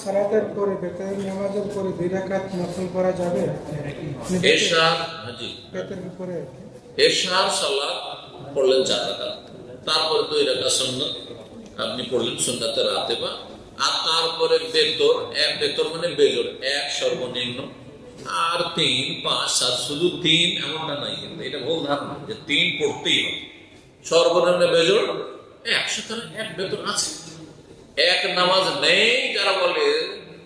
সালাতের পরে বেতনের নামাজের পরে 2 রাকাত নফল পড়া যাবে? এশা জি বেতনের পরে এশার সালাত পড়লেন 4 রাকাত, তারপরে 2 রাকাত সুন্নাত আপনি পড়লেন সুন্নাতে রাতে বা, আর তারপরে বেতর মানে বেজোড় 1 সর্বনিম্ন, আর 3, 5, 7 শুধু 3 এমনটা নাই, কিন্তু এটা ভুল ধারণা যে 3 পড়তেই হবে। সর্বনিম্ন বেজোড় 1, সুতরাং 1 বেতন আছে। 1 নামাজ নেই যারা বলে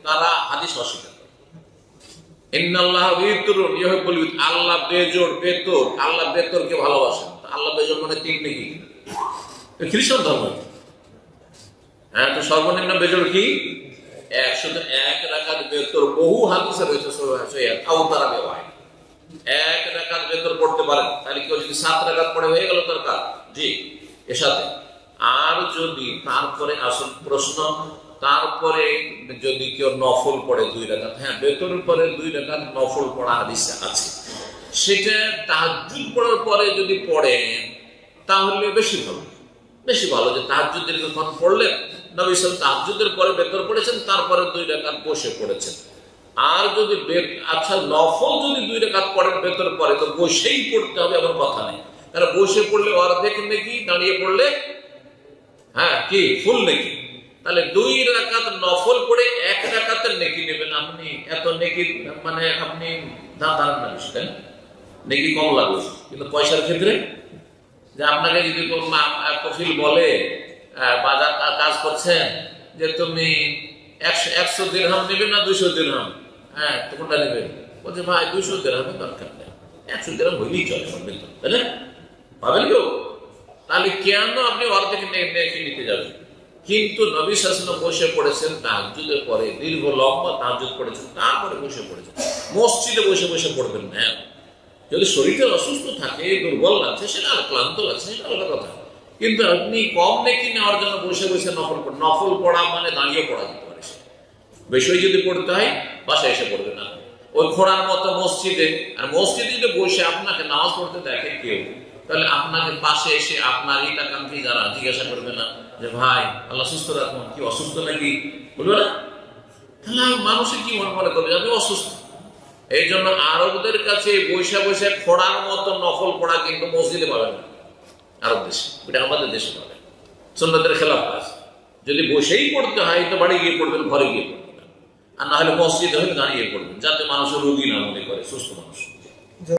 তারা হাদিস অস্বীকার করে। ইন্নাল্লাহ বিতুরুন ইউহিব্বুল বিত, আল্লাহ বেজোড় বেতর, আল্লাহ বেতরকে ভালোবাসেন। আল্লাহ বেজোড় মানে 3 নাকি? খ্রিস্টান ধর্ম। হ্যাঁ, তো সর্বনিম্ন বেজোড় কি 1, শুধু 1 রাকাত বেতর বহু হাদিসে রয়েছে সহিহ আওতারা বেওয়াই 1 রাকাত বেতর পড়তে পারেন। তাহলে কেউ যদি 7 রাকাত পড়ে হয়ে গেল তার কাজ জি এর সাথে। আর যদি তারপরে আসল প্রশ্ন, তারপরে যদি কেউ নফল পড়ে 2 রাকাত, হ্যাঁ বেতরের পরে 2 রাকাত নফল পড়া হাদিসে আছে, সেটা তাহাজ্জুদ পড়ার পরে যদি পড়েন তাহলে বেশি ভালো যে তাহাজ্জুদ দীর্ঘক্ষণ পড়লেন, নবী সাল্লাল্লাহু আলাইহি ওয়াসাল্লাম তাহাজ্জুদের পরে বেতর পড়েছেন, তারপরে 2 রাকাত বসে পড়েছেন। আর যদি আচ্ছা নফল যদি 2 রাকাত পড়েন বেতর পরে, তো বসেই পড়তে হবে এমন কথা নেই। তাহলে বসে পড়লে অর্ধেক নেকি, দাঁড়িয়ে পড়লে হ্যাঁ কি ফুল নেকি। তাহলে 2 রাকাত নফল পড়ে 1 রাকাতের নেকি নেবেন আপনি, এত নেকি মানে আপনি দাঁড়ান না, বুঝলেন নেকি কম লাগবে। কিন্তু পয়সার ক্ষেত্রে যে আপনাকে যদি কফিল বলে বাজার কাজ করছেন যে তুমি 100 দিরহাম নেবে না 200 দিরহাম, হ্যাঁ তো কোনটা নেবে? বলছে ভাই 200 দিরহামের দরকার নেই, 100 দিরহাম হইলেই চলে, তাহলে পাবেন কেউ? তাহলে কেন আপনি অর্ধেক নিতে যাবেন? কিন্তু নবী সাল্লাল্লাহু আলাইহি ওয়াসাল্লাম বসে পড়েছেন তাহাজ্জুদের পরে, দীর্ঘ লম্বা তাহাজ্জুদ পড়েছেন, তারপরে বসে পড়েছেন। মসজিদে বসে পড়বেন না। যদি শরীরে অসুস্থ থাকে, দুর্বল লাগছে, সেটা আর ক্লান্ত লাগছে, সেটা আলাদা কথা। কিন্তু আপনি কম নেকি নেওয়ার জন্য বসে নফল পড়া মানে দাঁড়িয়ে পড়া যেতে পারে। বিষয় যদি পড়তে হয় বাসায় এসে পড়বে না, ওই খোড়ার মতো মসজিদে। আর মসজিদে যদি বসে আপনাকে নামাজ পড়তে দেখে কেউ, তাহলে আপনাকে পাশে এসে আপনার হিতাকাঙ্ক্ষী যারা জিজ্ঞাসা করবে না যে ভাই আল্লাহ সুস্থ রাখুন, কি অসুস্থ নাকি, বলবে না? তাহলে মানুষের কি মনে করবে আমি অসুস্থ। এই জন্য আরবদের কাছে বৈশা খোড়ার মতো নফল পড়া কিন্তু মসজিদে পাবেন না আরব দেশে, এটা আমাদের দেশে পাবেন। সুন্নতের খেলাফ কাজ। যদি বসেই পড়তে হয় তো বাড়ি গিয়ে পড়বেন, ঘরে গিয়ে পড়বেন, আর না হলে মসজিদে হলে দাঁড়িয়ে পড়বেন, যাতে মানুষের রোগী না মনে করে, সুস্থ মানুষ।